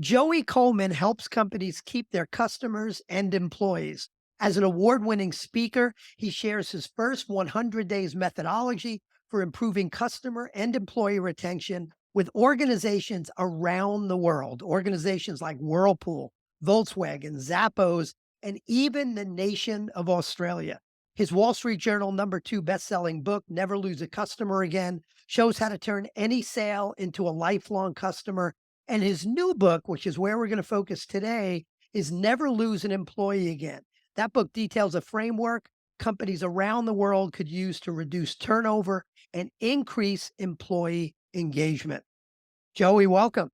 Joey Coleman helps companies keep their customers and employees. As an award winning speaker, he shares his first 100 days methodology for improving customer and employee retention with organizations around the world, organizations like Whirlpool, Volkswagen, Zappos, and even the nation of Australia. His Wall Street Journal #2 best-selling book, Never Lose a Customer Again, shows how to turn any sale into a lifelong customer, and his new book, which is where we're going to focus today, is Never Lose an Employee Again. That book details a framework companies around the world could use to reduce turnover and increase employee engagement. Joey, welcome.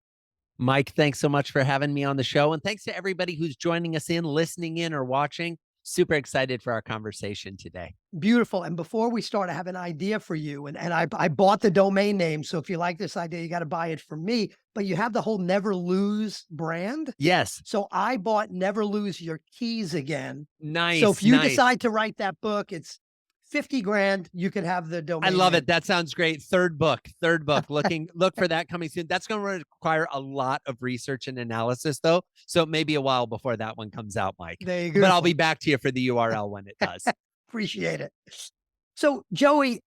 Mike, thanks so much for having me on the show. And thanks to everybody who's joining us listening in, or watching. Super excited for our conversation today. Beautiful. And before we start, I have an idea for you. And I bought the domain name. So if you like this idea, you got to buy it from me. But you have the whole Never Lose brand. Yes. So I bought Never Lose Your Keys Again. So if Nice. you Nice. decide to write that book, it's 50 grand. You could have the I domain love name. it. That sounds great. Third book. Look for that coming soon. That's going to require a lot of research and analysis, though. So it may be a while before that one comes out, Mike. There you go. But I'll be back to you for the URL when it does. Appreciate it. So, Joey,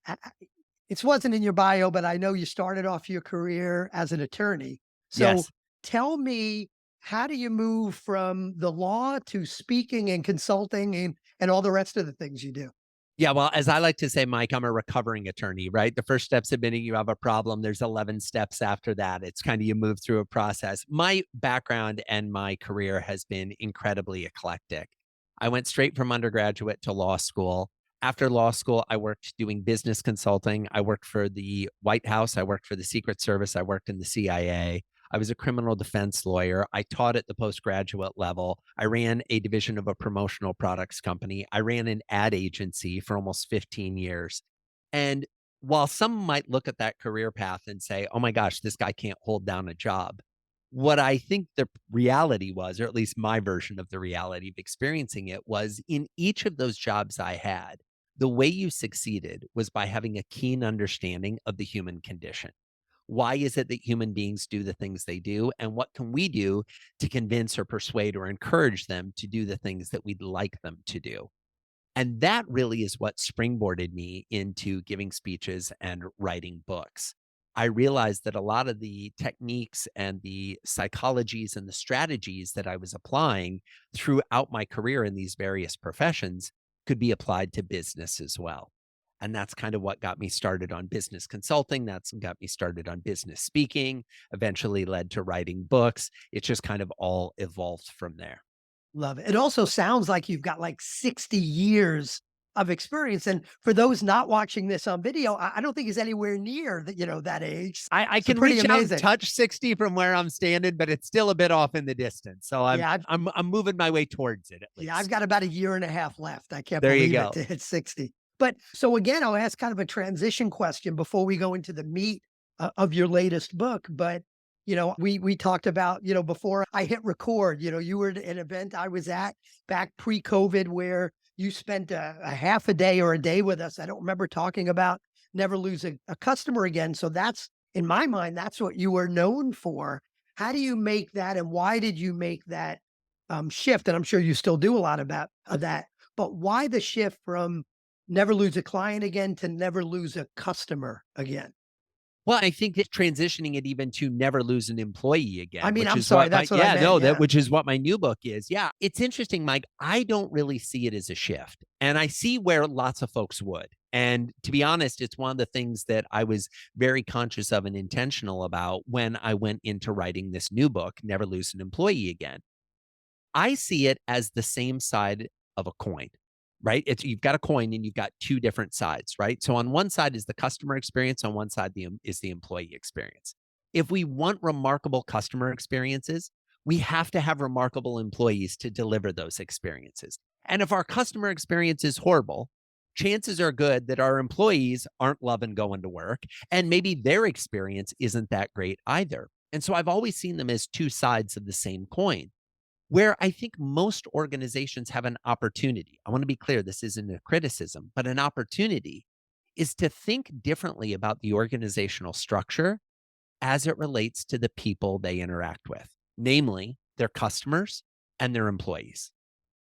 it wasn't in your bio, but I know you started off your career as an attorney. So Yes. tell me, how do you move from the law to speaking and consulting and all the rest of the things you do? Yeah, well, as I like to say, Mike, I'm a recovering attorney, right? The first step's admitting you have a problem. There's 11 steps after that. It's kind of you move through a process. My background and my career has been incredibly eclectic. I went straight from undergraduate to law school. After law school, I worked doing business consulting. I worked for the White House. I worked for the Secret Service. I worked in the CIA. I was a criminal defense lawyer. I taught at the postgraduate level. I ran a division of a promotional products company. I ran an ad agency for almost 15 years. And while some might look at that career path and say, oh my gosh, this guy can't hold down a job, what I think the reality was, or at least my version of the reality of experiencing it, was in each of those jobs I had, the way you succeeded was by having a keen understanding of the human condition. Why is it that human beings do the things they do? And what can we do to convince or persuade or encourage them to do the things that we'd like them to do? And that really is what springboarded me into giving speeches and writing books. I realized that a lot of the techniques and the psychologies and the strategies that I was applying throughout my career in these various professions could be applied to business as well. And that's kind of what got me started on business consulting. That's got me started on business speaking, eventually led to writing books. It just kind of all evolved from there. Love it. It also sounds like you've got like 60 years of experience. And for those not watching this on video, I don't think he's anywhere near that, that age. I So can pretty reach out and amazing. touch 60 from where I'm standing, but it's still a bit off in the distance. So I'm Yeah, I'm moving my way towards it at Yeah, I've least. got about a year and a half left. I can't There you believe it go. to hit 60. But so again, I'll ask kind of a transition question before we go into the meat of your latest book. But we talked about, before I hit record, you were at an event I was at back pre-COVID where you spent a half a day or a day with us. I don't remember talking about Never Lose a Customer Again. So that's, in my mind, that's what you were known for. How do you make that, and why did you make that shift? And I'm sure you still do a lot of that, but why the shift from never lose a client again to never lose a customer again? Well, I think that transitioning it even to never lose an employee I again, mean, which I'm is sorry, what my that's what I meant. that Yeah. which is what my new book is. Yeah, it's interesting, Mike. I don't really see it as a shift, and I see where lots of folks would. And to be honest, it's one of the things that I was very conscious of and intentional about when I went into writing this new book, Never Lose an Employee Again. I see it as the same side of a coin, right? It's you've got a coin and you've got two different sides, right? So on one side is the customer experience, on one side is the employee experience. If we want remarkable customer experiences, we have to have remarkable employees to deliver those experiences. And if our customer experience is horrible, chances are good that our employees aren't loving going to work, and maybe their experience isn't that great either. And so I've always seen them as two sides of the same coin, where I think most organizations have an opportunity. I want to be clear, this isn't a criticism, but an opportunity is to think differently about the organizational structure as it relates to the people they interact with. namely their customers and their employees.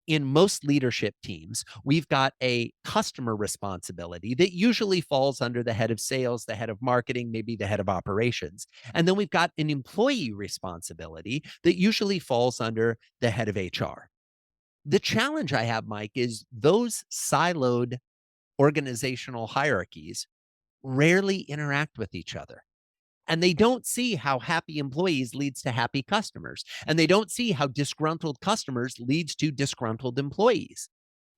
In most leadership teams, we've got a customer responsibility that usually falls under the head of sales, the head of marketing, maybe the head of operations. And then we've got an employee responsibility that usually falls under the head of HR. The challenge I have, Mike, is those siloed organizational hierarchies rarely interact with each other. And they don't see how happy employees leads to happy customers. And they don't see how disgruntled customers leads to disgruntled employees.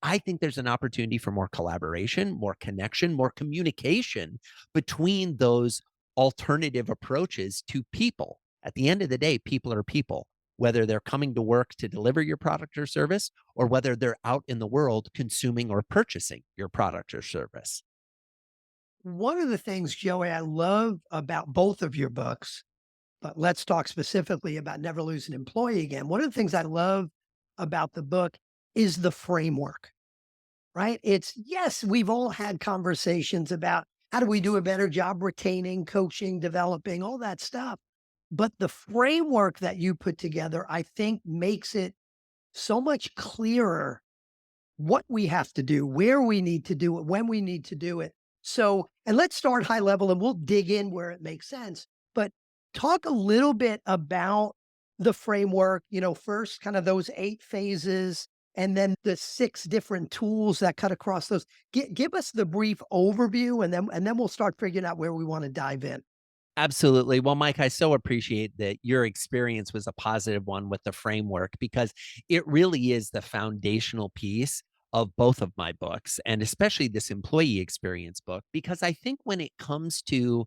I think there's an opportunity for more collaboration, more connection, more communication between those alternative approaches to people. At the end of the day, people are people, whether they're coming to work to deliver your product or service, or whether they're out in the world consuming or purchasing your product or service. One of the things, Joey, I love about both of your books, but let's talk specifically about Never Lose an Employee Again. One of the things I love about the book is the framework, right? It's yes, we've all had conversations about how do we do a better job retaining, coaching, developing, all that stuff. But the framework that you put together, I think, makes it so much clearer what we have to do, where we need to do it, when we need to do it. So, and let's start high level and we'll dig in where it makes sense. But talk a little bit about the framework, first kind of those 8 phases and then the 6 different tools that cut across those. Give us the brief overview and then we'll start figuring out where we want to dive in. Absolutely. Well, Mike, I so appreciate that your experience was a positive one with the framework because it really is the foundational piece of both of my books, and especially this employee experience book. Because I think when it comes to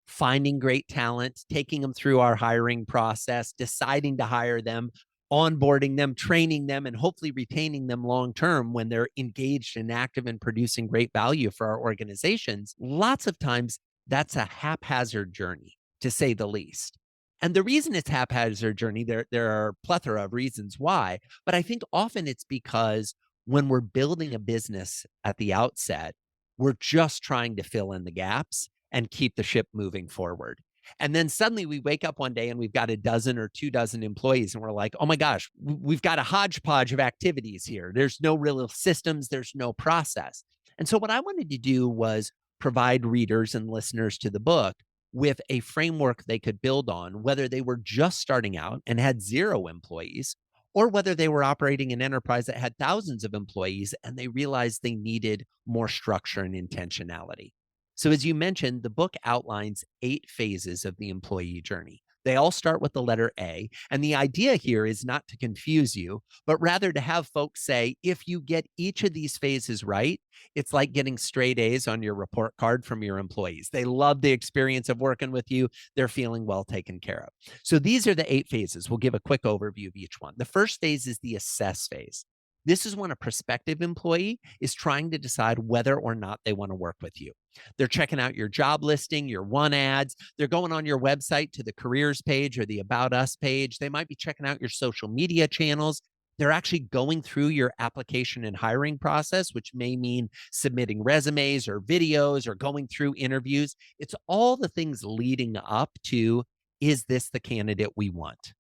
finding great talent, taking them through our hiring process, deciding to hire them, onboarding them, training them, and hopefully retaining them long term when they're engaged and active and producing great value for our organizations, lots of times that's a haphazard journey, to say the least. And the reason it's haphazard journey, there are a plethora of reasons why, but I think often it's because when we're building a business at the outset, we're just trying to fill in the gaps and keep the ship moving forward. And then suddenly we wake up one day and we've got a dozen or 2 dozen employees, and we're like, oh my gosh, we've got a hodgepodge of activities here. There's no real systems, there's no process. And so, what I wanted to do was provide readers and listeners to the book with a framework they could build on, whether they were just starting out and had 0 employees, or whether they were operating an enterprise that had thousands of employees and they realized they needed more structure and intentionality. So, as you mentioned, the book outlines 8 phases of the employee journey. They all start with the letter A. And the idea here is not to confuse you, but rather to have folks say, if you get each of these phases right, it's like getting straight A's on your report card from your employees. They love the experience of working with you. They're feeling well taken care of. So these are the 8 phases. We'll give a quick overview of each one. The first phase is the assess phase. This is when a prospective employee is trying to decide whether or not they want to work with you. They're checking out your job listing, your one ads. They're going on your website to the careers page or the about us page. They might be checking out your social media channels. They're actually going through your application and hiring process, which may mean submitting resumes or videos or going through interviews. It's all the things leading up to, is this the candidate we want?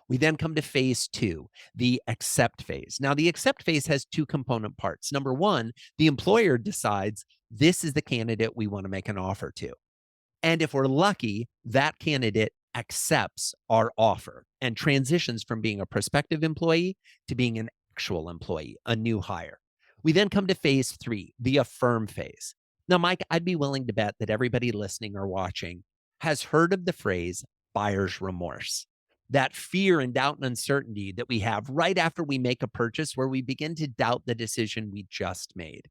We then come to phase 2, the accept phase. Now, the accept phase has 2 component parts. Number one, the employer decides this is the candidate we want to make an offer to. And if we're lucky, that candidate accepts our offer and transitions from being a prospective employee to being an actual employee, a new hire. We then come to phase 3, the affirm phase. Now, Mike, I'd be willing to bet that everybody listening or watching has heard of the phrase buyer's remorse. That fear and doubt and uncertainty that we have right after we make a purchase, where we begin to doubt the decision we just made.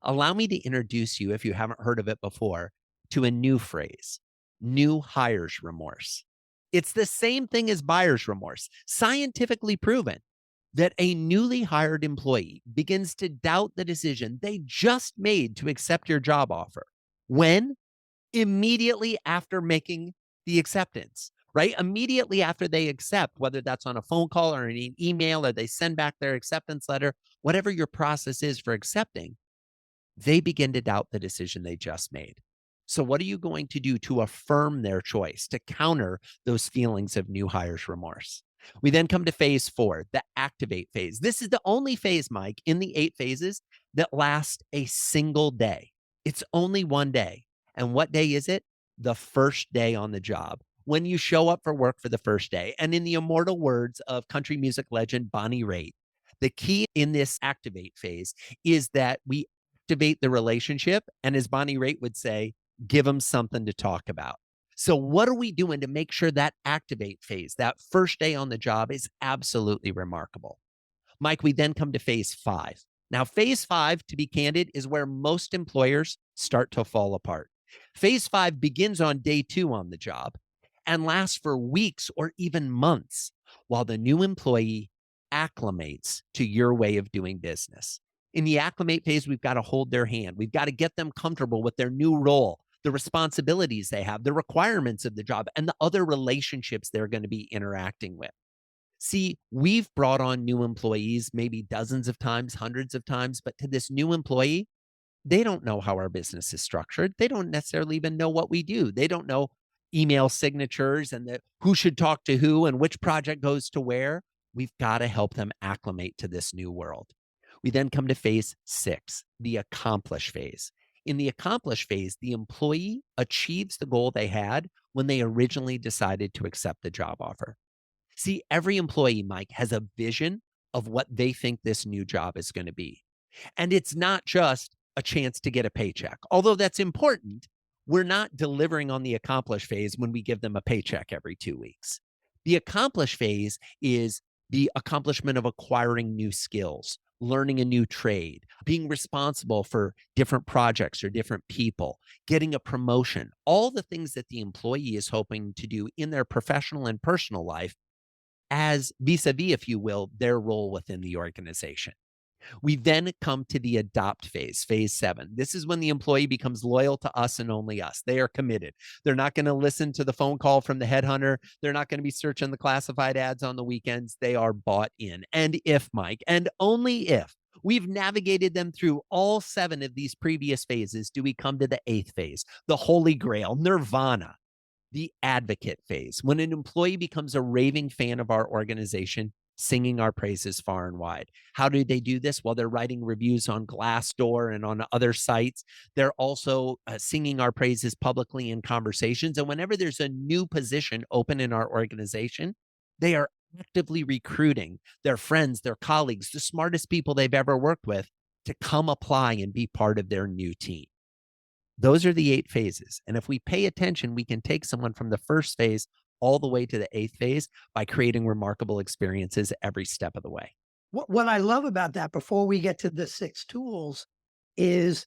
Allow me to introduce you, if you haven't heard of it before, to a new phrase: new hires remorse. It's the same thing as buyer's remorse, scientifically proven that a newly hired employee begins to doubt the decision they just made to accept your job offer. When? Immediately after making the acceptance, right? Immediately after they accept, whether that's on a phone call or an email, or they send back their acceptance letter, whatever your process is for accepting, they begin to doubt the decision they just made. So, what are you going to do to affirm their choice, to counter those feelings of new hires remorse? We then come to phase 4, the activate phase. This is the only phase, Mike, in the 8 phases that last a single day. It's only one day. And what day is it? The first day on the job. When you show up for work for the first day. And in the immortal words of country music legend Bonnie Raitt, the key in this activate phase is that we activate the relationship. And as Bonnie Raitt would say, give them something to talk about. So, what are we doing to make sure that activate phase, that first day on the job, is absolutely remarkable? Mike, we then come to phase 5. Now, phase 5, to be candid, is where most employers start to fall apart. Phase 5 begins on day 2 on the job and lasts for weeks or even months while the new employee acclimates to your way of doing business. In the acclimate phase, we've got to hold their hand. We've got to get them comfortable with their new role, the responsibilities they have, the requirements of the job, and the other relationships they're going to be interacting with. See, we've brought on new employees maybe dozens of times, hundreds of times, but to this new employee, they don't know how our business is structured. They don't necessarily even know what we do. They don't know email signatures and who should talk to who and which project goes to where. We've got to help them acclimate to this new world. We then come to phase 6, the accomplish phase. In the accomplish phase, the employee achieves the goal they had when they originally decided to accept the job offer. See, every employee, Mike, has a vision of what they think this new job is going to be. And it's not just a chance to get a paycheck. Although that's important, we're not delivering on the accomplish phase when we give them a paycheck every 2 weeks. The accomplish phase is the accomplishment of acquiring new skills, learning a new trade, being responsible for different projects or different people, getting a promotion, all the things that the employee is hoping to do in their professional and personal life as vis-a-vis, if you will, their role within the organization. We then come to the adopt phase, phase 7. This is when the employee becomes loyal to us and only us. They are committed. They're not going to listen to the phone call from the headhunter. They're not going to be searching the classified ads on the weekends. They are bought in. And if, Mike, and only if we've navigated them through all 7 of these previous phases, do we come to the 8th phase, the holy grail, nirvana, the advocate phase, when an employee becomes a raving fan of our organization, singing our praises far and wide. How do they do this? Well, they're writing reviews on Glassdoor and on other sites. They're also singing our praises publicly in conversations. And whenever there's a new position open in our organization, they are actively recruiting their friends, their colleagues, the smartest people they've ever worked with to come apply and be part of their new team. Those are the 8 phases. And if we pay attention, we can take someone from the first phase all the way to the 8th phase by creating remarkable experiences every step of the way. What I love about that before we get to the 6 tools is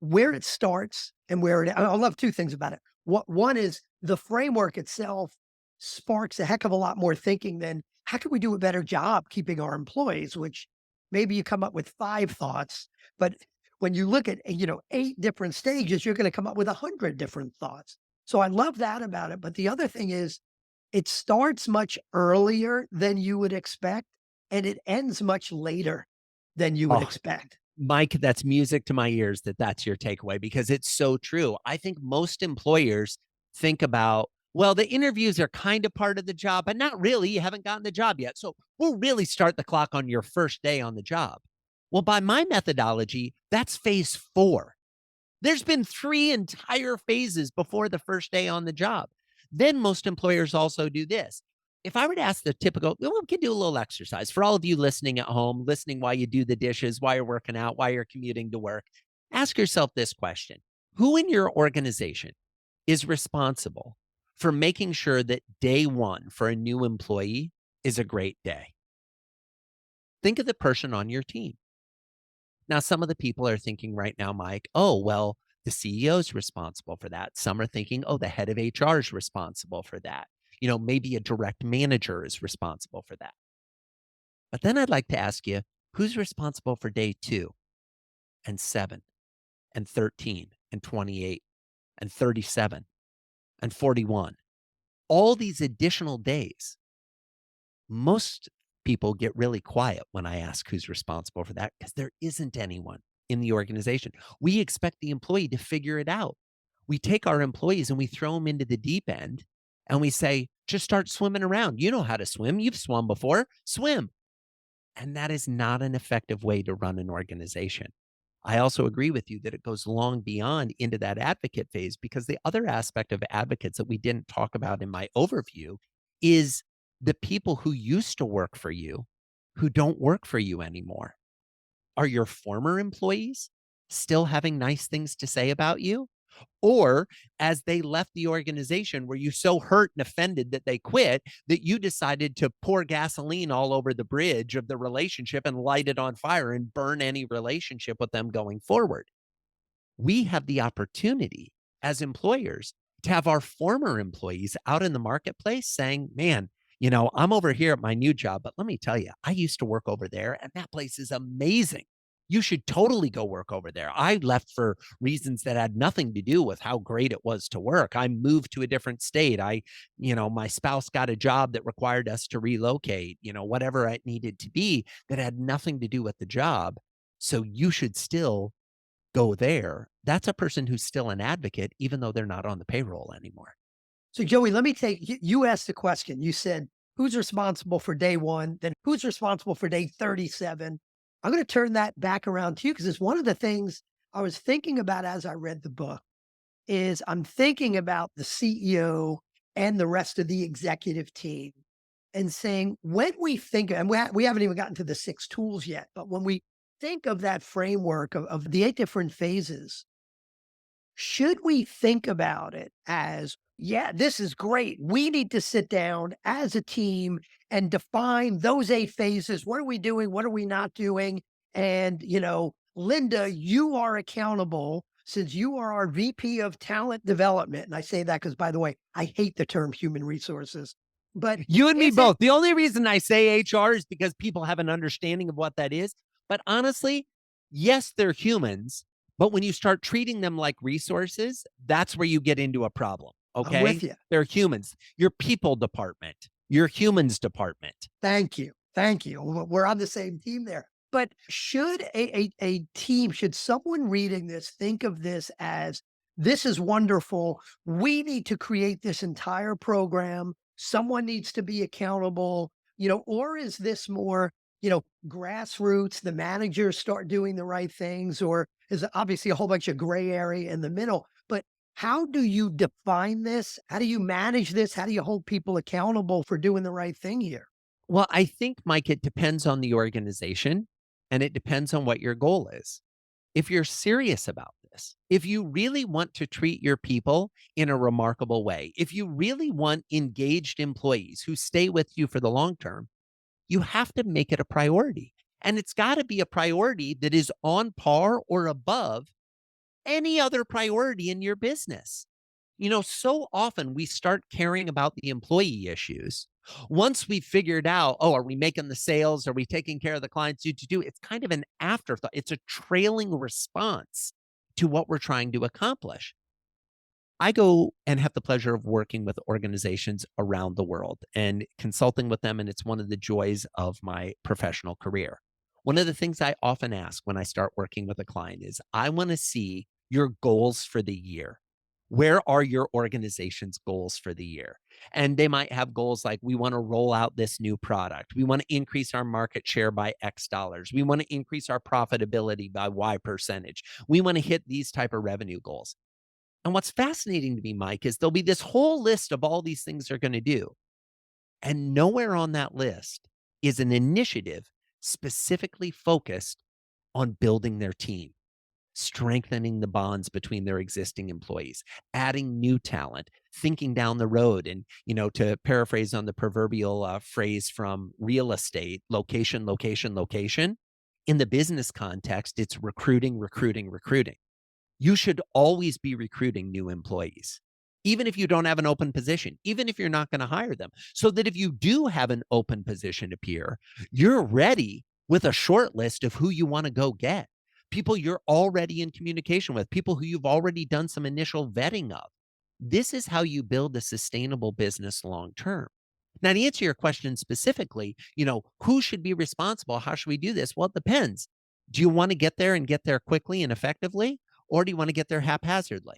where it starts and where it I love 2 things about it. One is the framework itself sparks a heck of a lot more thinking than, "How can we do a better job keeping our employees?" Which maybe you come up with 5 thoughts, but when you look at, 8 different stages, you're gonna come up with 100 different thoughts. So I love that about it, but the other thing is it starts much earlier than you would expect, and it ends much later than you would Oh, expect. Mike, that's music to my ears that that's your takeaway because it's so true. I think most employers think about, well, the interviews are kind of part of the job, but not really. You haven't gotten the job yet. So we'll really start the clock on your first day on the job. Well, by my methodology, that's phase 4. There's been 3 entire phases before the first day on the job. Then most employers also do this. If I were to ask the typical, well, we can do a little exercise for all of you listening at home, listening while you do the dishes, while you're working out, while you're commuting to work. Ask yourself this question. Who in your organization is responsible for making sure that day 1 for a new employee is a great day? Think of the person on your team. Now, some of the people are thinking right now, Mike, oh, well, the CEO is responsible for that. Some are thinking, oh, the head of HR is responsible for that. Maybe a direct manager is responsible for that. But then I'd like to ask you, who's responsible for day 2 and 7 and 13 and 28 and 37 and 41? All these additional days. Most people get really quiet when I ask who's responsible for that because there isn't anyone in the organization. We expect the employee to figure it out. We take our employees and we throw them into the deep end and we say, just start swimming around. You know how to swim. You've swum before. Swim. And that is not an effective way to run an organization. I also agree with you that it goes long beyond into that advocate phase, because the other aspect of advocates that we didn't talk about in my overview is the people who used to work for you who don't work for you anymore. Are your former employees still having nice things to say about you? Or as they left the organization, were you so hurt and offended that they quit that you decided to pour gasoline all over the bridge of the relationship and light it on fire and burn any relationship with them going forward? We have the opportunity as employers to have our former employees out in the marketplace saying, man, I'm over here at my new job, but let me tell you, I used to work over there and that place is amazing. You should totally go work over there. I left for reasons that had nothing to do with how great it was to work. I moved to a different state. My spouse got a job that required us to relocate, whatever it needed to be that had nothing to do with the job. So you should still go there. That's a person who's still an advocate, even though they're not on the payroll anymore. So, Joey, let me take you asked the question. You said, who's responsible for day one? Then who's responsible for day 37? I'm going to turn that back around to you because it's one of the things I was thinking about as I read the book is I'm thinking about the CEO and the rest of the executive team and saying, when we think, and we haven't even gotten to the 6 tools yet, but when we think of that framework of the 8 different phases, should we think about it as, yeah, this is great. We need to sit down as a team and define those 8 phases. What are we doing? What are we not doing? And, Linda, you are accountable since you are our VP of talent development. And I say that because, by the way, I hate the term human resources. But You and me is it both. The only reason I say HR is because people have an understanding of what that is. But honestly, yes, they're humans. But when you start treating them like resources, that's where you get into a problem. I'm with Okay. you. They're humans. Your people department, your humans department. Thank you. Thank you. We're on the same team there. But should a team, should someone reading this think of this as this is wonderful? We need to create this entire program. Someone needs to be accountable, or is this more, grassroots? The managers start doing the right things, or is it obviously a whole bunch of gray area in the middle? But how do you define this? How do you manage this? How do you hold people accountable for doing the right thing here? Well, I think, Mike, it depends on the organization and it depends on what your goal is. If you're serious about this, if you really want to treat your people in a remarkable way, if you really want engaged employees who stay with you for the long term, you have to make it a priority. And it's got to be a priority that is on par or above any other priority in your business. So often we start caring about the employee issues. Once we figured out, oh, are we making the sales? Are we taking care of the clients? Do? It's kind of an afterthought. It's a trailing response to what we're trying to accomplish. I go and have the pleasure of working with organizations around the world and consulting with them. And it's one of the joys of my professional career. One of the things I often ask when I start working with a client is, I want to see your goals for the year. Where are your organization's goals for the year? And they might have goals like, we want to roll out this new product. We want to increase our market share by X dollars. We want to increase our profitability by Y percentage. We want to hit these type of revenue goals. And what's fascinating to me, Mike, is there'll be this whole list of all these things they're going to do. And nowhere on that list is an initiative specifically focused on building their team, strengthening the bonds between their existing employees, adding new talent, thinking down the road. And, to paraphrase on the proverbial phrase from real estate, location, location, location. In the business context, it's recruiting, recruiting, recruiting. You should always be recruiting new employees, even if you don't have an open position, even if you're not going to hire them, so that if you do have an open position appear, you're ready with a short list of who you want to go get, people you're already in communication with, people who you've already done some initial vetting of. This is how you build a sustainable business long term. Now, to answer your question specifically, who should be responsible? How should we do this? Well, it depends. Do you want to get there and get there quickly and effectively? Or do you want to get there haphazardly?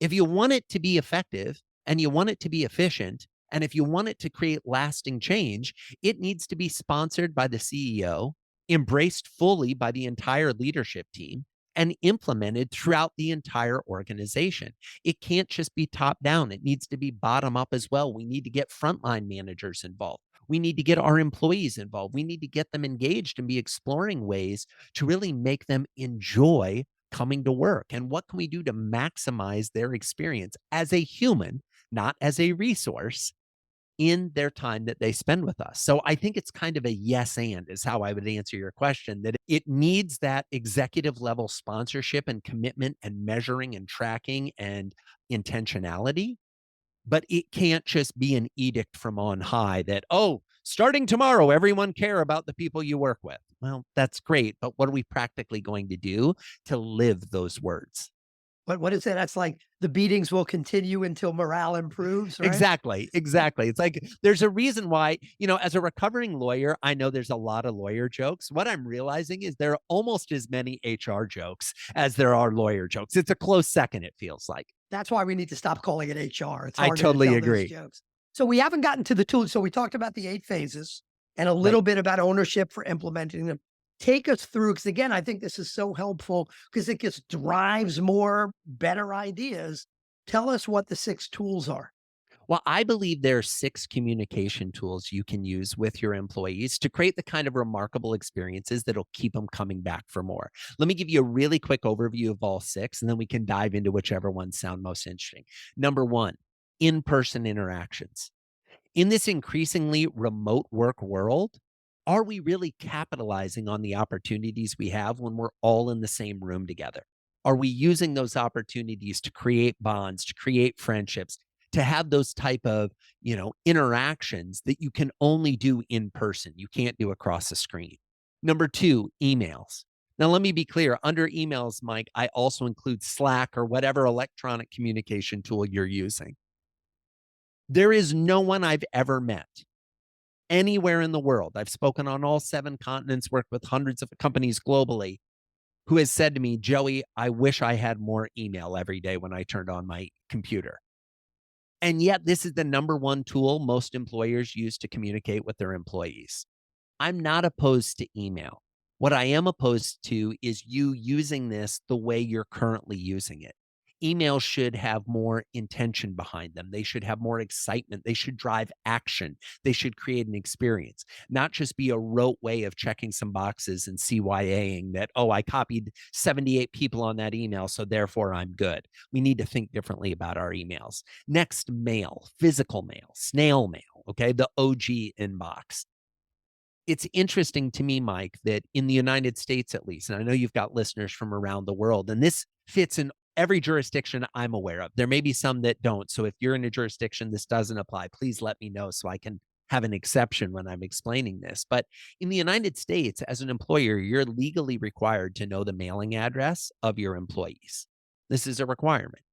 If you want it to be effective, and you want it to be efficient, and if you want it to create lasting change, it needs to be sponsored by the CEO, embraced fully by the entire leadership team, and implemented throughout the entire organization. It can't just be top down, it needs to be bottom up as well. We need to get frontline managers involved. We need to get our employees involved. We need to get them engaged and be exploring ways to really make them enjoy coming to work. And what can we do to maximize their experience as a human, not as a resource, in their time that they spend with us? So I think it's kind of a yes and is how I would answer your question, that it needs that executive level sponsorship and commitment and measuring and tracking and intentionality, but it can't just be an edict from on high that, oh, starting tomorrow, everyone care about the people you work with. Well, that's great, but what are we practically going to do to live those words? What is it? That's like the beatings will continue until morale improves, right? Exactly, exactly. It's like there's a reason why, as a recovering lawyer, I know there's a lot of lawyer jokes. What I'm realizing is there are almost as many HR jokes as there are lawyer jokes. It's a close second, it feels like. That's why we need to stop calling it HR. It's I harder to totally tell those agree. jokes. So we haven't gotten to the tools. So we talked about the 8 phases and a Right. little bit about ownership for implementing them. Take us through, because again, I think this is so helpful because it just drives more better ideas. Tell us what the 6 tools are. Well, I believe there are 6 communication tools you can use with your employees to create the kind of remarkable experiences that'll keep them coming back for more. Let me give you a really quick overview of all 6, and then we can dive into whichever ones sound most interesting. Number 1, in-person interactions. In this increasingly remote work world, are we really capitalizing on the opportunities we have when we're all in the same room together? Are we using those opportunities to create bonds, to create friendships, to have those type of, interactions that you can only do in person, you can't do across a screen? Number 2, emails. Now, let me be clear, under emails, Mike, I also include Slack or whatever electronic communication tool you're using. There is no one I've ever met anywhere in the world. I've spoken on all 7 continents, worked with hundreds of companies globally, who has said to me, Joey, I wish I had more email every day when I turned on my computer. And yet, this is the number one tool most employers use to communicate with their employees. I'm not opposed to email. What I am opposed to is you using this the way you're currently using it. Emails should have more intention behind them. They should have more excitement. They should drive action. They should create an experience, not just be a rote way of checking some boxes and CYAing that, oh, I copied 78 people on that email, so therefore I'm good. We need to think differently about our emails. Next, mail, physical mail, snail mail, okay, the OG inbox. It's interesting to me, Mike, that in the United States, at least, and I know you've got listeners from around the world, and this fits in every jurisdiction I'm aware of. There may be some that don't. So if you're in a jurisdiction this doesn't apply, please let me know so I can have an exception when I'm explaining this. But in the United States, as an employer, you're legally required to know the mailing address of your employees. This is a requirement.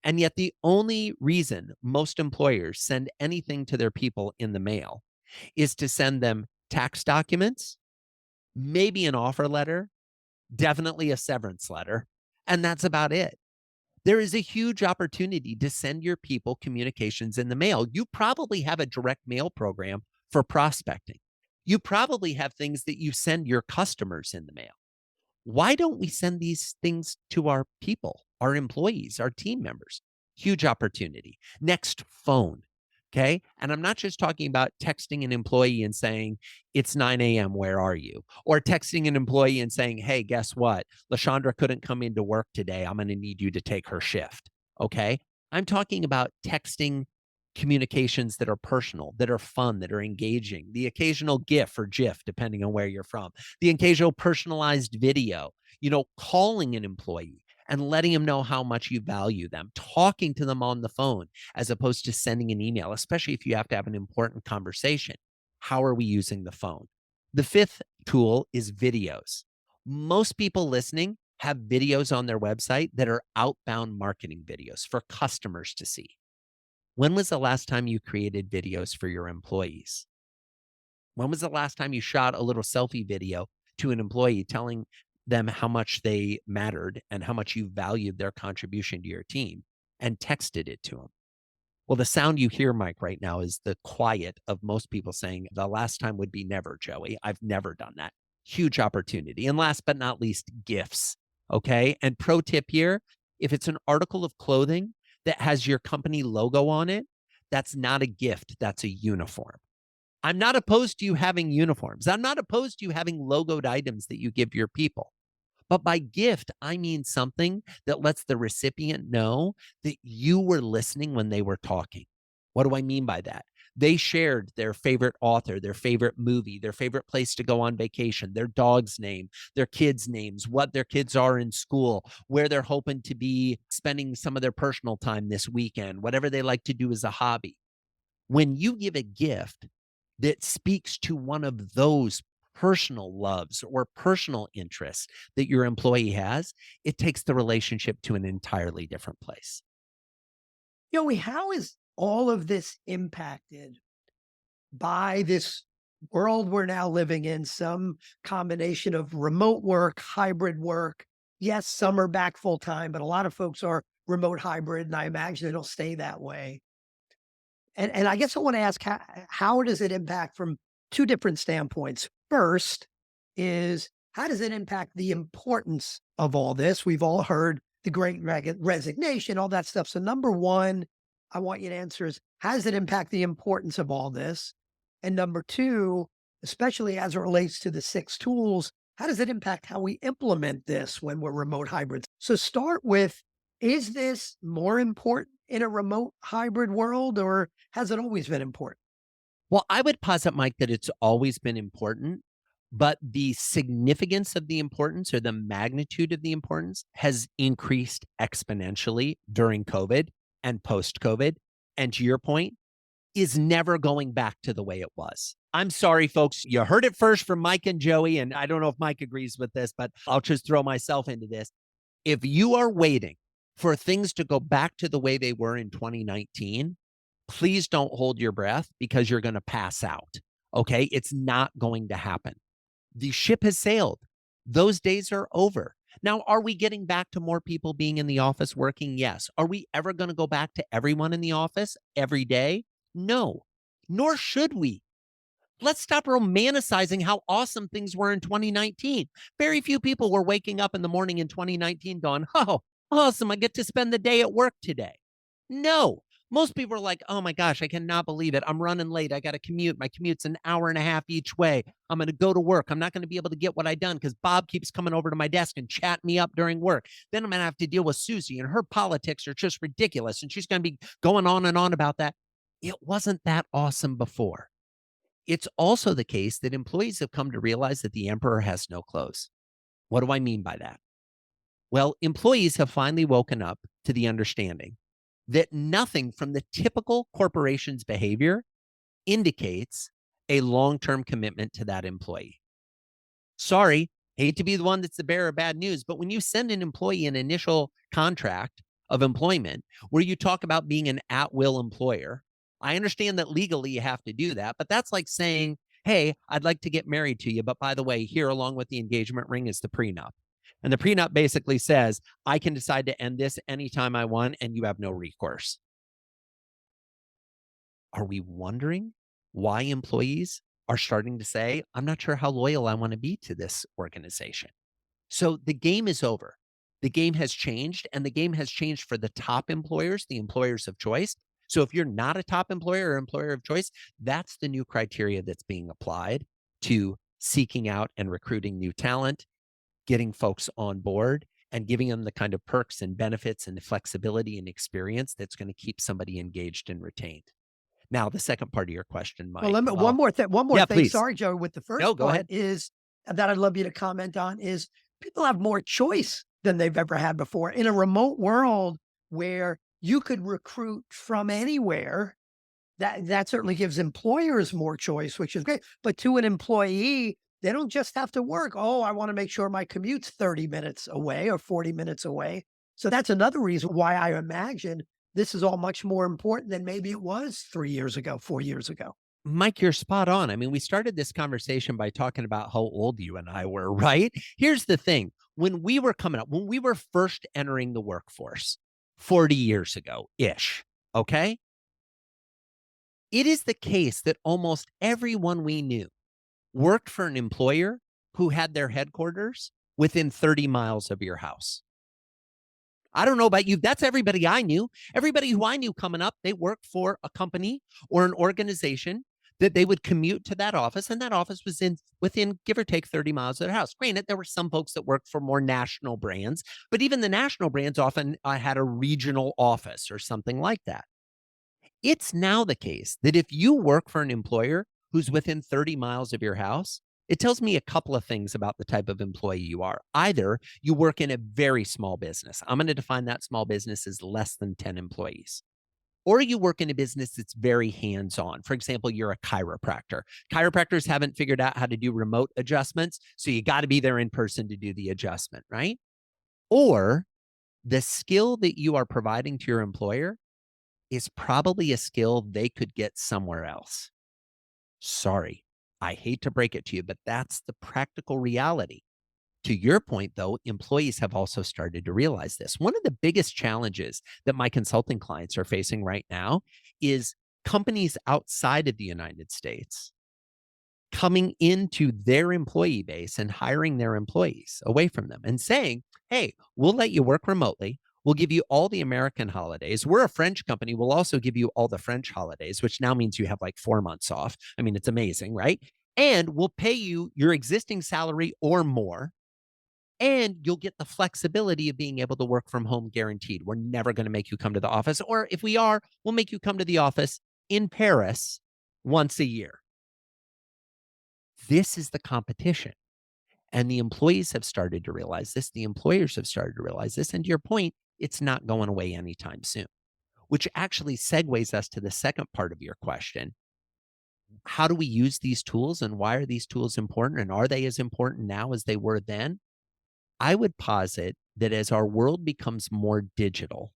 And yet, the only reason most employers send anything to their people in the mail is to send them tax documents, maybe an offer letter, definitely a severance letter, and that's about it. There is a huge opportunity to send your people communications in the mail. You probably have a direct mail program for prospecting. You probably have things that you send your customers in the mail. Why don't we send these things to our people, our employees, our team members? Huge opportunity. Next, phone. Okay. And I'm not just talking about texting an employee and saying, it's 9 a.m., where are you? Or texting an employee and saying, hey, guess what? LaShondra couldn't come into work today. I'm going to need you to take her shift. Okay. I'm talking about texting communications that are personal, that are fun, that are engaging, the occasional GIF or GIF, depending on where you're from, the occasional personalized video, calling an employee and letting them know how much you value them, talking to them on the phone as opposed to sending an email, especially if you have to have an important conversation. How are we using the phone? The 5th tool is videos. Most people listening have videos on their website that are outbound marketing videos for customers to see. When was the last time you created videos for your employees? When was the last time you shot a little selfie video to an employee telling them how much they mattered and how much you valued their contribution to your team and texted it to them? Well, the sound you hear, Mike, right now is the quiet of most people saying, the last time would be never, Joey. I've never done that. Huge opportunity. And last but not least, gifts. Okay. And pro tip here, if it's an article of clothing that has your company logo on it, that's not a gift, that's a uniform. I'm not opposed to you having uniforms. I'm not opposed to you having logoed items that you give your people. But by gift, I mean something that lets the recipient know that you were listening when they were talking. What do I mean by that? They shared their favorite author, their favorite movie, their favorite place to go on vacation, their dog's name, their kids' names, what their kids are in school, where they're hoping to be spending some of their personal time this weekend, whatever they like to do as a hobby. When you give a gift that speaks to one of those personal loves or personal interests that your employee has, it takes the relationship to an entirely different place. Joey, how is all of this impacted by this world we're now living in? Some combination of remote work, hybrid work. Yes, some are back full time, but a lot of folks are remote hybrid, and I imagine it'll stay that way. And I guess I want to ask, how does it impact from two different standpoints? First is, how does it impact the importance of all this? We've all heard the great resignation, all that stuff. So number one, I want you to answer is, how does it impact the importance of all this? And number two, especially as it relates to the six tools, how does it impact how we implement this when we're remote hybrids? So start with, is this more important in a remote hybrid world, or has it always been important? Well, I would posit, Mike, that it's always been important, but the significance of the importance or the magnitude of the importance has increased exponentially during COVID and post COVID. And to your point, is never going back to the way it was. I'm sorry, folks. You heard it first from Mike and Joey. And I don't know if Mike agrees with this, but I'll just throw myself into this. If you are waiting for things to go back to the way they were in 2019, please don't hold your breath because you're going to pass out. Okay. It's not going to happen. The ship has sailed. Those days are over. Now, are we getting back to more people being in the office working? Yes. Are we ever going to go back to everyone in the office every day? No, nor should we. Let's stop romanticizing how awesome things were in 2019. Very few people were waking up in the morning in 2019 going, oh, awesome. I get to spend the day at work today. No, most people are like, oh my gosh, I cannot believe it. I'm running late. I got to commute. My commute's an hour and a half each way. I'm going to go to work. I'm not going to be able to get what I done because Bob keeps coming over to my desk and chatting me up during work. Then I'm going to have to deal with Susie and her politics are just ridiculous. And she's going to be going on and on about that. It wasn't that awesome before. It's also the case that employees have come to realize that the emperor has no clothes. What do I mean by that? Well, employees have finally woken up to the understanding that nothing from the typical corporation's behavior indicates a long term commitment to that employee. Sorry, hate to be the one that's the bearer of bad news, but when you send an employee an initial contract of employment where you talk about being an at will employer, I understand that legally you have to do that, but that's like saying, hey, I'd like to get married to you. But by the way, here along with the engagement ring is the prenup. And the prenup basically says, I can decide to end this anytime I want, and you have no recourse. Are we wondering why employees are starting to say, I'm not sure how loyal I want to be to this organization? So the game is over. The game has changed, and the game has changed for the top employers, the employers of choice. So if you're not a top employer or employer of choice, that's the new criteria that's being applied to seeking out and recruiting new talent, getting folks on board, and giving them the kind of perks and benefits and the flexibility and experience that's going to keep somebody engaged and retained. Now, the second part of your question, Well, Mike. let me, Well, one more yeah, thing. please. Sorry, Joe. With the No, first go part ahead. is that I'd love you to comment on is, people have more choice than they've ever had before in a remote world where you could recruit from anywhere. That certainly gives employers more choice, which is great. But to an employee, they don't just have to work. Oh, I want to make sure my commute's 30 minutes away or 40 minutes away. So that's another reason why I imagine this is all much more important than maybe it was 3 years ago, 4 years ago. Mike, you're spot on. I mean, we started this conversation by talking about how old you and I were, right? Here's the thing. When we were coming up, when we were first entering the workforce 40 years ago ish, okay? It is the case that almost everyone we knew worked for an employer who had their headquarters within 30 miles of your house. I don't know about you. That's everybody I knew. Everybody who I knew coming up, they worked for a company or an organization that they would commute to that office, and that office was in within give or take 30 miles of their house. Granted, there were some folks that worked for more national brands, but even the national brands often had a regional office or something like that. It's now the case that if you work for an employer who's within 30 miles of your house, it tells me a couple of things about the type of employee you are. Either you work in a very small business. I'm going to define that small business as less than 10 employees. Or you work in a business that's very hands on. For example, you're a chiropractor. Chiropractors haven't figured out how to do remote adjustments. So you got to be there in person to do the adjustment, right? Or the skill that you are providing to your employer is probably a skill they could get somewhere else. Sorry, I hate to break it to you, but that's the practical reality. To your point, though, employees have also started to realize this. One of the biggest challenges that my consulting clients are facing right now is companies outside of the United States coming into their employee base and hiring their employees away from them and saying, hey, we'll let you work remotely. We'll give you all the American holidays. We're a French company. We'll also give you all the French holidays, which now means you have like 4 months off. I mean, it's amazing, right? And we'll pay you your existing salary or more. And you'll get the flexibility of being able to work from home guaranteed. We're never going to make you come to the office. Or if we are, we'll make you come to the office in Paris once a year. This is the competition. And the employees have started to realize this. The employers have started to realize this. And to your point, it's not going away anytime soon, which actually segues us to the second part of your question. How do we use these tools and why are these tools important? And are they as important now as they were then? I would posit that as our world becomes more digital,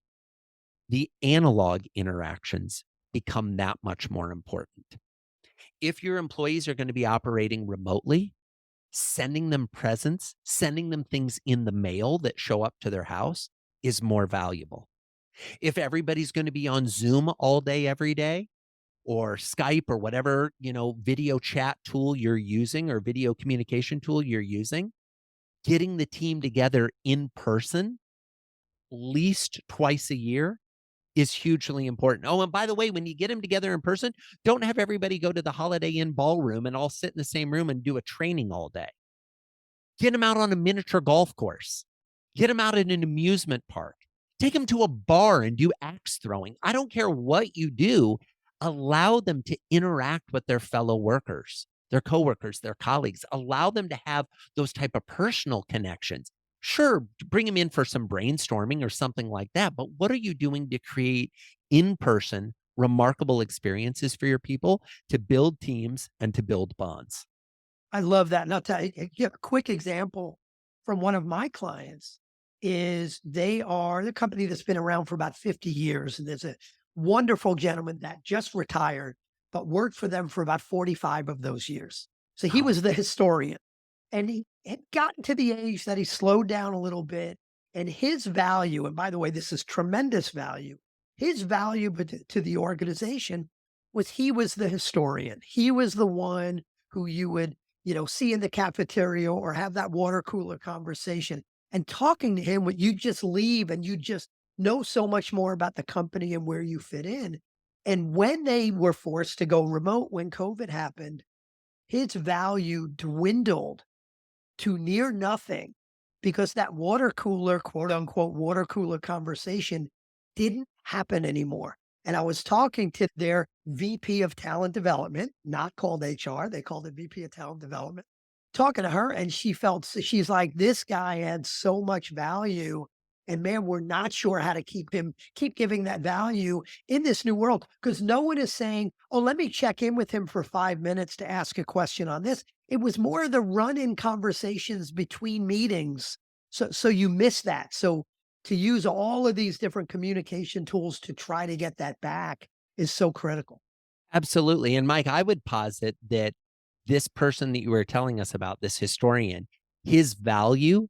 the analog interactions become that much more important. If your employees are going to be operating remotely, sending them presents, sending them things in the mail that show up to their house is more valuable. If everybody's going to be on Zoom all day, every day, or Skype or whatever, video chat tool you're using or video communication tool you're using, getting the team together in person, least twice a year, is hugely important. Oh, and by the way, when you get them together in person, don't have everybody go to the Holiday Inn ballroom and all sit in the same room and do a training all day. Get them out on a miniature golf course. Get them out at an amusement park. Take them to a bar and do axe throwing. I don't care what you do. Allow them to interact with their fellow workers, their coworkers, their colleagues. Allow them to have those type of personal connections. Sure, bring them in for some brainstorming or something like that. But what are you doing to create in-person, remarkable experiences for your people to build teams and to build bonds? I love that. And I'll tell you, a quick example from one of my clients is they are the company that's been around for about 50 years. And there's a wonderful gentleman that just retired, but worked for them for about 45 of those years. So he Wow. was the historian. And he had gotten to the age that he slowed down a little bit. And his value, and by the way, this is tremendous value, his value to the organization was he was the historian. He was the one who you would, see in the cafeteria or have that water cooler conversation. And talking to him, you just leave and you just know so much more about the company and where you fit in. And when they were forced to go remote when COVID happened, his value dwindled to near nothing because that water cooler, quote unquote, water cooler conversation didn't happen anymore. And I was talking to their VP of talent development, not called HR, they called it VP of talent development, talking to her. And she's like, this guy had so much value. And man, we're not sure how to keep giving that value in this new world because no one is saying, oh, let me check in with him for 5 minutes to ask a question on this. It was more the run-in conversations between meetings. So you miss that. So to use all of these different communication tools to try to get that back is so critical. Absolutely. And Mike, I would posit that this person that you were telling us about, this historian, his value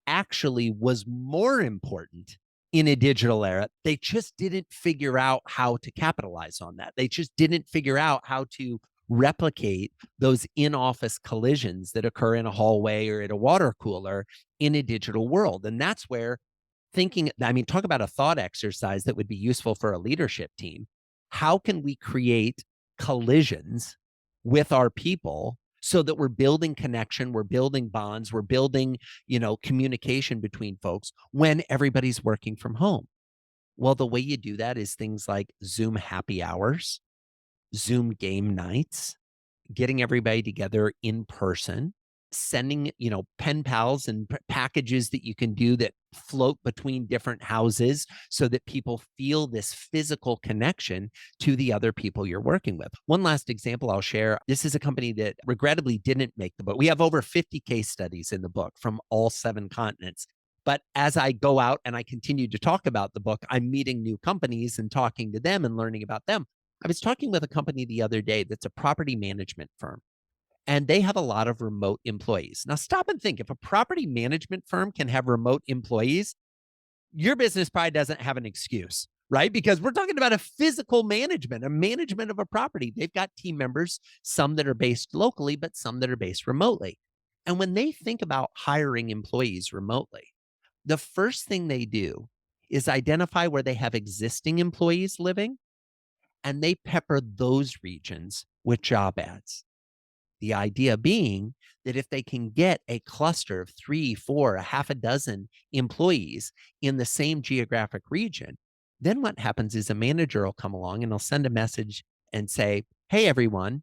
actually was more important in a digital era. They just didn't figure out how to capitalize on that. They just didn't figure out how to replicate those in-office collisions that occur in a hallway or at a water cooler in a digital world. And that's where thinking, I mean, talk about a thought exercise that would be useful for a leadership team. How can we create collisions with our people so that we're building connection, we're building bonds, we're building, communication between folks when everybody's working from home? Well, the way you do that is things like Zoom happy hours, Zoom game nights, getting everybody together in person, sending, pen pals and packages that you can do that float between different houses so that people feel this physical connection to the other people you're working with. One last example I'll share. This is a company that regrettably didn't make the book. We have over 50 case studies in the book from all 7 continents. But as I go out and I continue to talk about the book, I'm meeting new companies and talking to them and learning about them. I was talking with a company the other day that's a property management firm, and they have a lot of remote employees. Now, stop and think, if a property management firm can have remote employees, your business probably doesn't have an excuse, right? Because we're talking about a physical management, a management of a property. They've got team members, some that are based locally, but some that are based remotely. And when they think about hiring employees remotely, the first thing they do is identify where they have existing employees living, and they pepper those regions with job ads. The idea being that if they can get a cluster of 3, 4, a half a dozen employees in the same geographic region, then what happens is a manager will come along and they'll send a message and say, hey, everyone,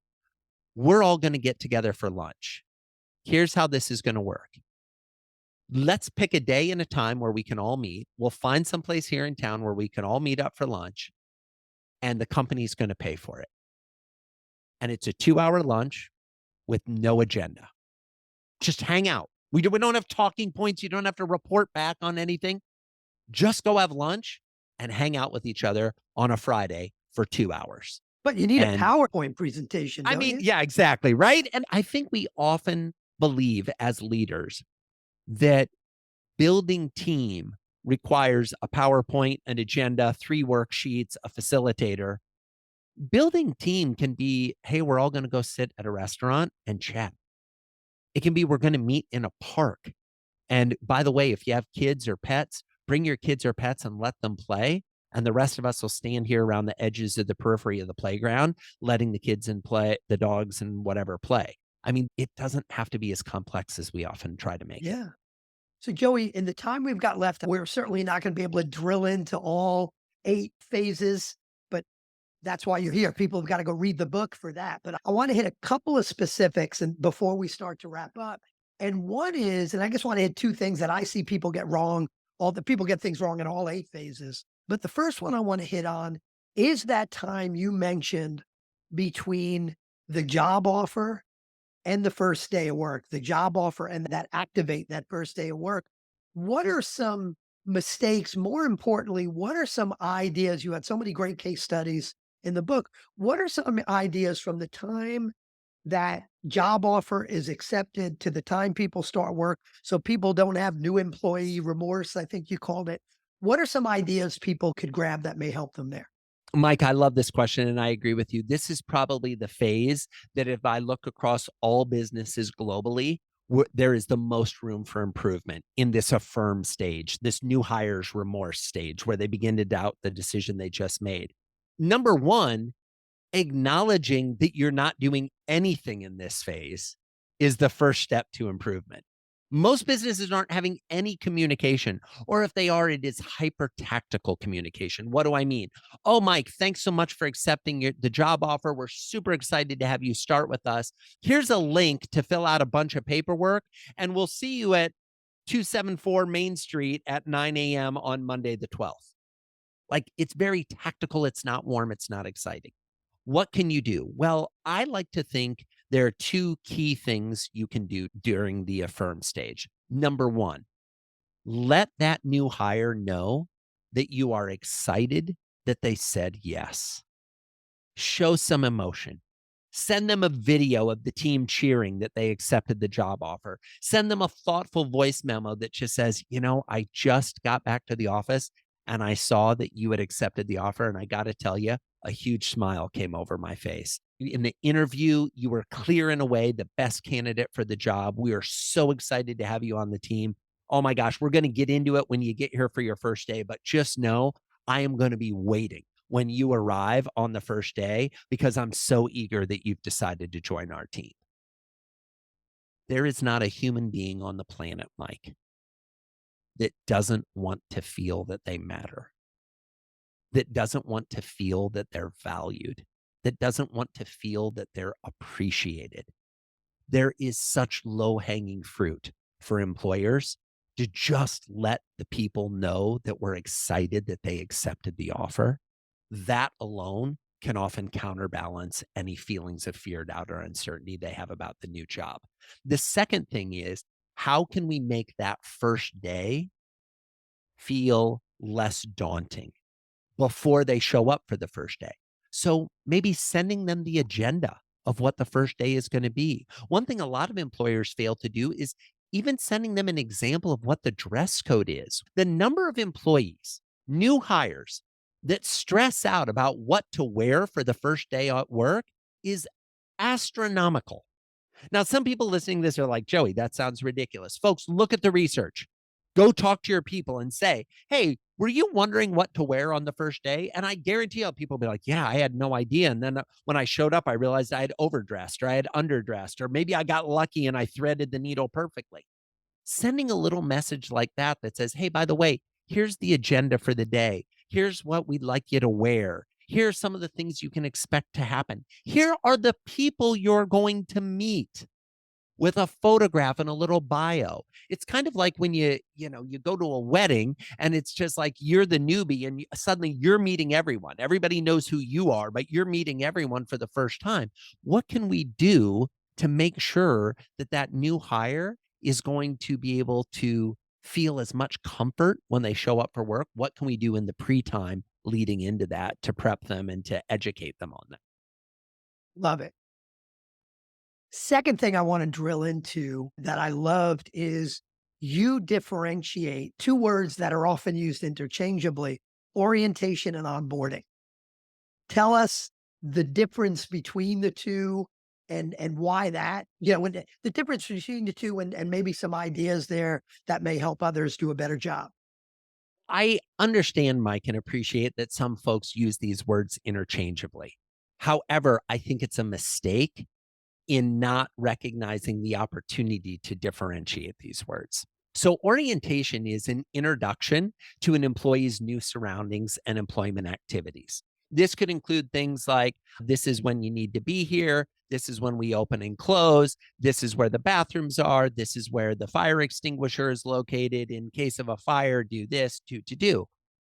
we're all going to get together for lunch. Here's how this is going to work. Let's pick a day and a time where we can all meet. We'll find someplace here in town where we can all meet up for lunch, and the company's going to pay for it. And it's a 2-hour lunch with no agenda. Just hang out. We don't have talking points. You don't have to report back on anything. Just go have lunch and hang out with each other on a Friday for 2 hours. But you need a And PowerPoint presentation, I don't mean, you? yeah, exactly. Right. And I think we often believe as leaders that building team requires a PowerPoint, an agenda, 3 worksheets, a facilitator. Building team can be, hey, we're all going to go sit at a restaurant and chat. It can be, we're going to meet in a park. And by the way, if you have kids or pets, bring your kids or pets and let them play. And the rest of us will stand here around the edges of the periphery of the playground, letting the kids and play, the dogs and whatever play. I mean, it doesn't have to be as complex as we often try to make it. Yeah. So, Joey, in the time we've got left, we're certainly not going to be able to drill into all 8 phases, but that's why you're here. People have got to go read the book for that. But I want to hit a couple of specifics and before we start to wrap up. And one is, and I just want to hit 2 things that I see people get wrong. All the people get things wrong in all 8 phases. But the first one I want to hit on is that time you mentioned between the job offer and the first day of work, the job offer and that activate that first day of work. What are some mistakes? More importantly, what are some ideas? You had so many great case studies in the book. What are some ideas from the time that job offer is accepted to the time people start work so people don't have new employee remorse, I think you called it? What are some ideas people could grab that may help them there? Mike, I love this question and I agree with you. This is probably the phase that if I look across all businesses globally, there is the most room for improvement in this affirm stage, this new hires remorse stage where they begin to doubt the decision they just made. Number one, acknowledging that you're not doing anything in this phase is the first step to improvement. Most businesses aren't having any communication, or if they are, it is hyper tactical communication. What do I mean? Oh, Mike, thanks so much for accepting the job offer. We're super excited to have you start with us. Here's a link to fill out a bunch of paperwork, and we'll see you at 274 Main Street at 9 a.m. on Monday, the 12th. Like, it's very tactical. It's not warm. It's not exciting. What can you do? Well, I like to think there are 2 key things you can do during the affirm stage. Number 1, let that new hire know that you are excited that they said yes. Show some emotion. Send them a video of the team cheering that they accepted the job offer. Send them a thoughtful voice memo that just says, I just got back to the office and I saw that you had accepted the offer. And I got to tell you, a huge smile came over my face. In the interview, you were clear in a way the best candidate for the job. We are so excited to have you on the team. Oh my gosh, we're going to get into it when you get here for your first day, but just know I am going to be waiting when you arrive on the first day because I'm so eager that you've decided to join our team. There is not a human being on the planet, Mike, that doesn't want to feel that they matter, that doesn't want to feel that they're valued, that doesn't want to feel that they're appreciated. There is such low hanging fruit for employers to just let the people know that we're excited that they accepted the offer. That alone can often counterbalance any feelings of fear, doubt, or uncertainty they have about the new job. The second thing is, how can we make that first day feel less daunting before they show up for the first day? So maybe sending them the agenda of what the first day is going to be. One thing a lot of employers fail to do is even sending them an example of what the dress code is. The number of employees, new hires, that stress out about what to wear for the first day at work is astronomical. Now, some people listening to this are like, Joey, that sounds ridiculous. Folks, look at the research. Go talk to your people and say, hey, were you wondering what to wear on the first day? And I guarantee you, people will be like, yeah, I had no idea. And then when I showed up, I realized I had overdressed or I had underdressed, or maybe I got lucky and I threaded the needle perfectly. Sending a little message like that that says, hey, by the way, here's the agenda for the day. Here's what we'd like you to wear. Here's some of the things you can expect to happen. Here are the people you're going to meet, with a photograph and a little bio. It's kind of like when you go to a wedding and it's just like you're the newbie and suddenly you're meeting everyone. Everybody knows who you are, but you're meeting everyone for the first time. What can we do to make sure that that new hire is going to be able to feel as much comfort when they show up for work? What can we do in the pre-time leading into that to prep them and to educate them on that? Love it. Second thing I want to drill into that I loved is you differentiate two words that are often used interchangeably: orientation and onboarding. Tell us the difference between the two and why that, when the difference between the two and maybe some ideas there that may help others do a better job. I understand, Mike, and appreciate that some folks use these words interchangeably. However, I think it's a mistake in not recognizing the opportunity to differentiate these words. So, orientation is an introduction to an employee's new surroundings and employment activities. This could include things like, this is when you need to be here. This is when we open and close. This is where the bathrooms are. This is where the fire extinguisher is located. In case of a fire, do this, to do.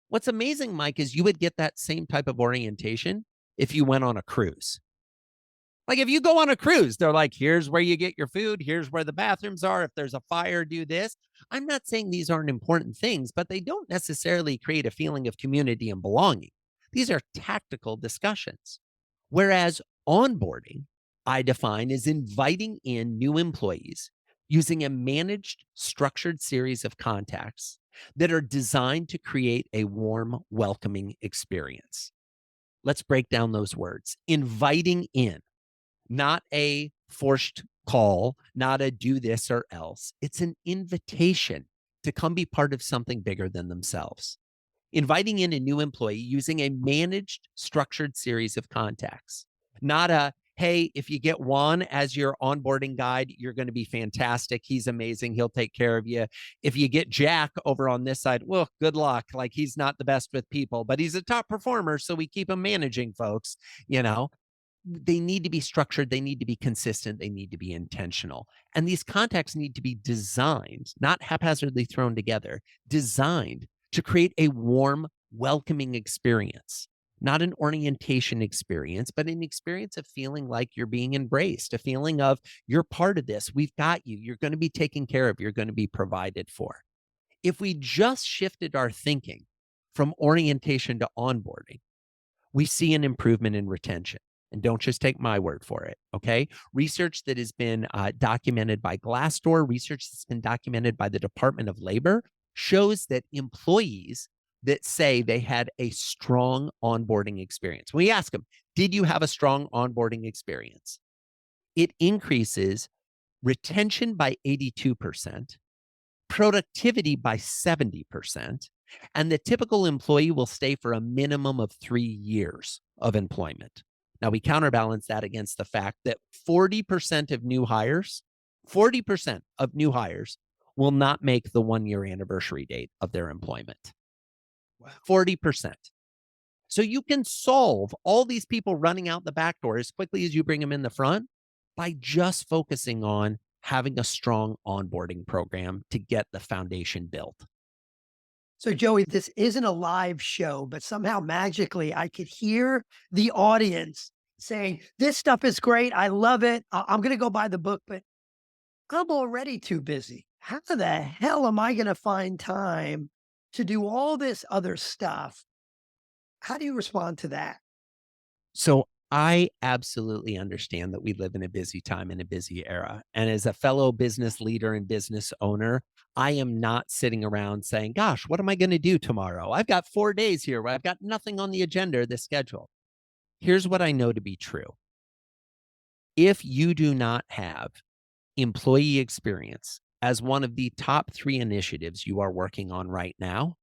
What's amazing, Mike, is you would get that same type of orientation if you went on a cruise. Like if you go on a cruise, they're like, here's where you get your food. Here's where the bathrooms are. If there's a fire, do this. I'm not saying these aren't important things, but they don't necessarily create a feeling of community and belonging. These are tactical discussions. Whereas onboarding, I define as inviting in new employees using a managed, structured series of contacts that are designed to create a warm, welcoming experience. Let's break down those words. Inviting in, not a forced call, not a do this or else. It's an invitation to come be part of something bigger than themselves. Inviting in a new employee using a managed, structured series of contacts, not a, hey, if you get Juan as your onboarding guide, you're going to be fantastic. He's amazing. He'll take care of you. If you get Jack over on this side, well, good luck. Like he's not the best with people, but he's a top performer. So we keep him managing folks, you know they need to be structured, they need to be consistent, they need to be intentional. And these contacts need to be designed, not haphazardly thrown together, designed to create a warm, welcoming experience, not an orientation experience, but an experience of feeling like you're being embraced, a feeling of you're part of this, we've got you, you're going to be taken care of, you're going to be provided for. If we just shifted our thinking from orientation to onboarding, we see an improvement in retention. And don't just take my word for it, okay? Research that has been documented by Glassdoor, research that's been documented by the Department of Labor shows that employees that say they had a strong onboarding experience. We ask them, did you have a strong onboarding experience? It increases retention by 82%, productivity by 70%, and the typical employee will stay for a minimum of 3 years of employment. Now, we counterbalance that against the fact that 40% of new hires, 40% of new hires will not make the 1 year anniversary date of their employment. Wow. 40%. So you can solve all these people running out the back door as quickly as you bring them in the front by just focusing on having a strong onboarding program to get the foundation built. So, Joey, this isn't a live show, but somehow magically I could hear the audience saying, "This stuff is great. I love it. I'm going to go buy the book, but I'm already too busy. How the hell am I going to find time to do all this other stuff?" How do you respond to that? So I absolutely understand that we live in a busy time in a busy era. And as a fellow business leader and business owner, I am not sitting around saying, gosh, what am I going to do tomorrow? I've got 4 days here where I've got nothing on the agenda or the schedule. Here's what I know to be true. If you do not have employee experience as one of the top 3 initiatives you are working on right now,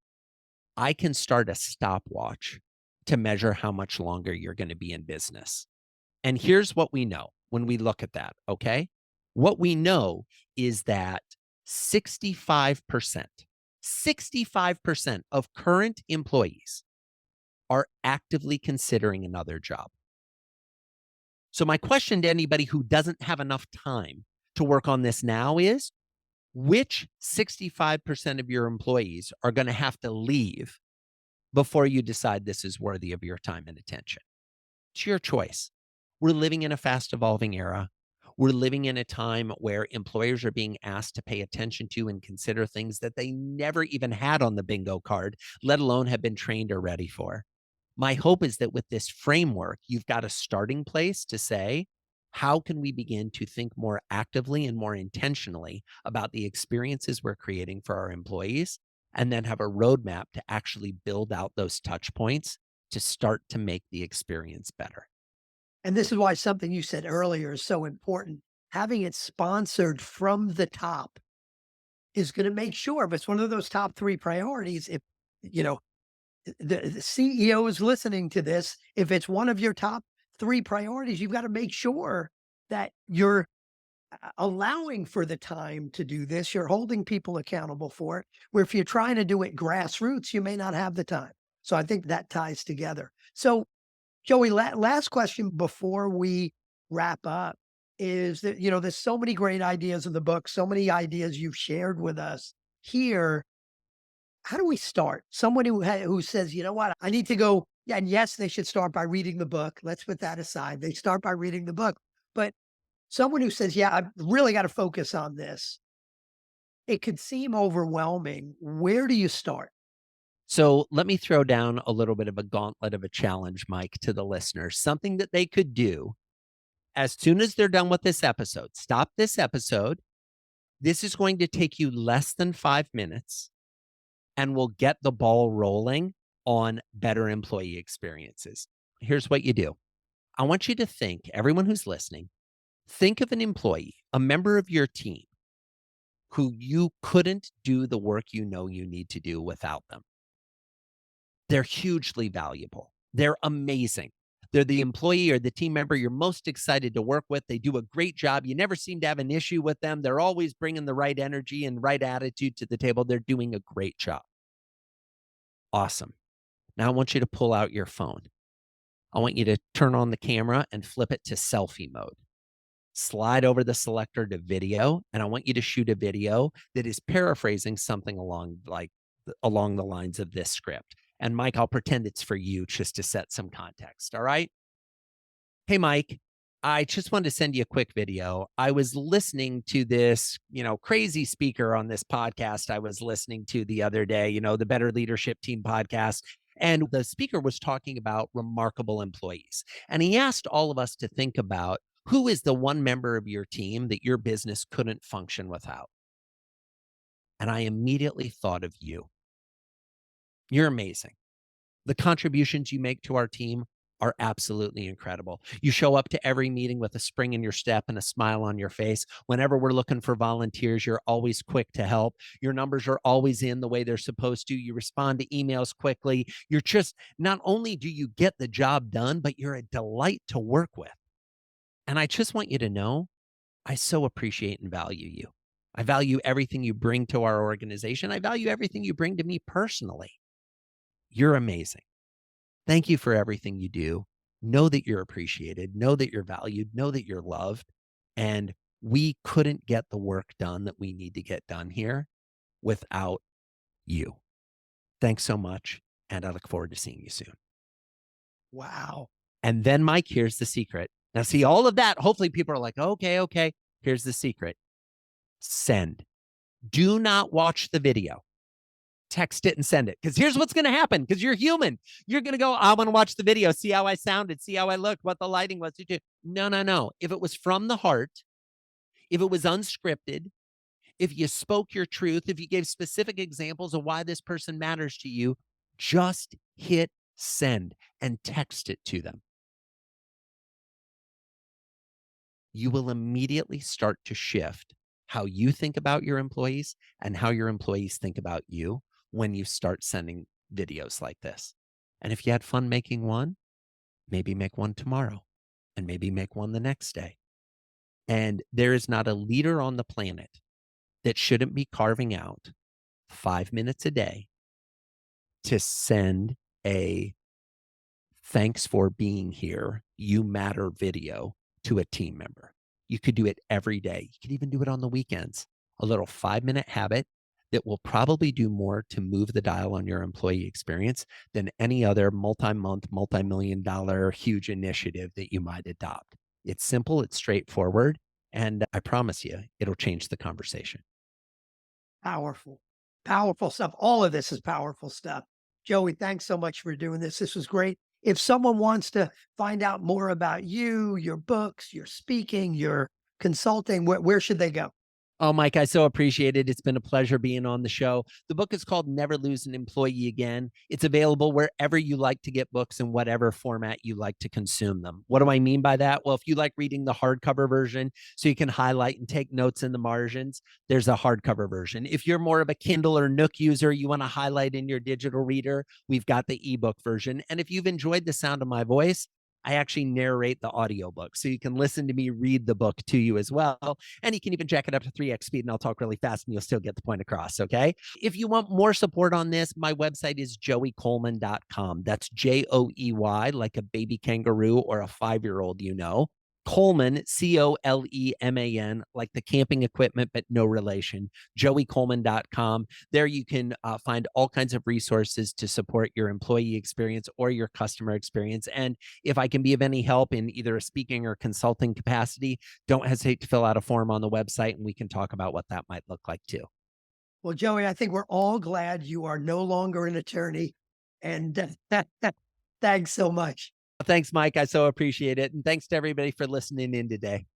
I can start a stopwatch to measure how much longer you're going to be in business. And here's what we know when we look at that, okay? What we know is that 65%, 65% of current employees are actively considering another job. So, my question to anybody who doesn't have enough time to work on this now is which 65% of your employees are going to have to leave before you decide this is worthy of your time and attention? It's your choice. We're living in a fast evolving era. We're living in a time where employers are being asked to pay attention to and consider things that they never even had on the bingo card, let alone have been trained or ready for. My hope is that with this framework, you've got a starting place to say, how can we begin to think more actively and more intentionally about the experiences we're creating for our employees, and then have a roadmap to actually build out those touch points to start to make the experience better. And this is why something you said earlier is so important. Having it sponsored from the top is going to make sure if it's one of those top three priorities, if you know the CEO is listening to this, if it's one of your top three priorities, you've got to make sure that you're allowing for the time to do this. You're holding people accountable for it. Where if you're trying to do it grassroots, you may not have the time. So I think that ties together. So Joey, last question before we wrap up is that, there's so many great ideas in the book, so many ideas you've shared with us here. How do we start? Someone who says, you know what, I need to go. Yeah, and yes, they should start by reading the book. Let's put that aside. They start by reading the book. But someone who says, yeah, I've really got to focus on this. It could seem overwhelming. Where do you start? So let me throw down a little bit of a gauntlet of a challenge, Mike, to the listeners, something that they could do as soon as they're done with this episode. Stop this episode. This is going to take you less than 5 minutes and we'll get the ball rolling on better employee experiences. Here's what you do. I want you to think, everyone who's listening, think of an employee, a member of your team who you couldn't do the work you know you need to do without them. They're hugely valuable. They're amazing. They're the employee or the team member you're most excited to work with. They do a great job. You never seem to have an issue with them. They're always bringing the right energy and right attitude to the table. They're doing a great job. Awesome. Now I want you to pull out your phone. I want you to turn on the camera and flip it to selfie mode. Slide over the selector to video, and I want you to shoot a video that is paraphrasing something along the lines of this script. And Mike, I'll pretend it's for you just to set some context. All right. Hey, Mike, I just wanted to send you a quick video. I was listening to this, crazy speaker on this podcast I was listening to the other day, the Better Leadership Team podcast. And the speaker was talking about remarkable employees. And he asked all of us to think about who is the one member of your team that your business couldn't function without. And I immediately thought of you. You're amazing. The contributions you make to our team are absolutely incredible. You show up to every meeting with a spring in your step and a smile on your face. Whenever we're looking for volunteers, you're always quick to help. Your numbers are always in the way they're supposed to. You respond to emails quickly. You're just, not only do you get the job done, but you're a delight to work with. And I just want you to know, I so appreciate and value you. I value everything you bring to our organization. I value everything you bring to me personally. You're amazing. Thank you for everything you do. Know that you're appreciated. Know that you're valued. Know that you're loved. And we couldn't get the work done that we need to get done here without you. Thanks so much. And I look forward to seeing you soon. Wow. And then, Mike, here's the secret. Now, see, all of that, hopefully people are like, okay, okay. Here's the secret. Send. Do not watch the video. Text it and send it. Because here's what's going to happen. Because you're human. You're going to go, I want to watch the video, see how I sounded, see how I looked, what the lighting was. No, no, no. If it was from the heart, if it was unscripted, if you spoke your truth, if you gave specific examples of why this person matters to you, just hit send and text it to them. You will immediately start to shift how you think about your employees and how your employees think about you when you start sending videos like this. And if you had fun making one, maybe make one tomorrow and maybe make one the next day. And there is not a leader on the planet that shouldn't be carving out 5 minutes a day to send a thanks for being here, you matter video to a team member. You could do it every day. You could even do it on the weekends. A little 5 minute habit that will probably do more to move the dial on your employee experience than any other multi-month, multi-million dollar huge initiative that you might adopt. It's simple, it's straightforward, and I promise you, it'll change the conversation. Powerful, powerful stuff. All of this is powerful stuff. Joey, thanks so much for doing this. This was great. If someone wants to find out more about you, your books, your speaking, your consulting, where should they go? Oh, Mike, I so appreciate it. It's been a pleasure being on the show. The book is called Never Lose an Employee Again. It's available wherever you like to get books in whatever format you like to consume them. What do I mean by that? Well, if you like reading the hardcover version so you can highlight and take notes in the margins, there's a hardcover version. If you're more of a Kindle or Nook user, you want to highlight in your digital reader, we've got the ebook version. And if you've enjoyed the sound of my voice, I actually narrate the audiobook. So you can listen to me read the book to you as well. And you can even jack it up to 3x speed and I'll talk really fast and you'll still get the point across. Okay. If you want more support on this, my website is joeycoleman.com. That's Joey, like a baby kangaroo or a 5-year-old, Coleman, Coleman, like the camping equipment, but no relation. JoeyColeman.com. There you can find all kinds of resources to support your employee experience or your customer experience. And if I can be of any help in either a speaking or consulting capacity, don't hesitate to fill out a form on the website and we can talk about what that might look like too. Well, Joey, I think we're all glad you are no longer an attorney. And thanks so much. Thanks, Mike. I so appreciate it. And thanks to everybody for listening in today.